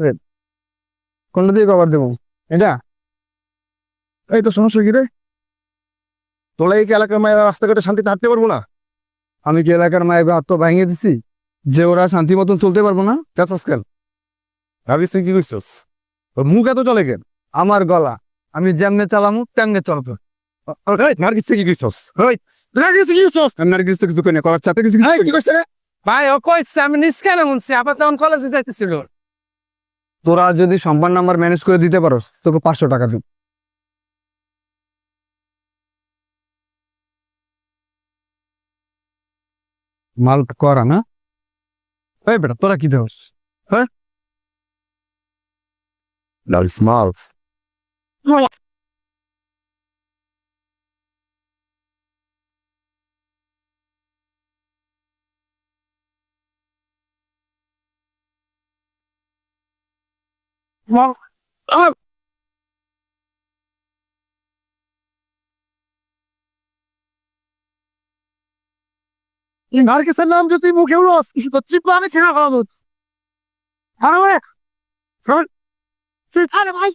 Wait, কোনটা দিয়ে cover দেবো? এটা? এই তো সমস্যা কি রে? তোলা এই এলাকার মায়ের রাস্তাঘাটে শান্তিতে হাঁটতে পারবো না? আমি কি এলাকার মায়ের আত্ম ভাঙিয়ে দিছি যে ওরা শান্তি মতন চলতে পারবো না? চাচাস কেন? ভাবিস তুই কি করছিস? ওর মুখ এত চলে কেন? আমার গলা আমি যেমনে চালামু তেমনে চলবো। নার্গিস কি করছিস? নার্গিস কি করছস? আমি নার্গিস কিছু কই না, কলার চাপে কিছু কি করছিস রে? ভাই ও কইছে আমি নিষ্কানে শুনছি আবার তখন কলেজে যাইতেছিল। তোরা যদি সম্মান নাম্বার ম্যানেজ করে দিতে পারো তোকে 500 টাকা দিই। মাল করা না? এই বেটা তোরা কি দেওস? হ্যাঁ, নার্গিস মাল। নার্গিসের নাম যদি মুখে উড়স কিছু তো চিপা আমি ছেড়া ফেলাবো। আরে ভাই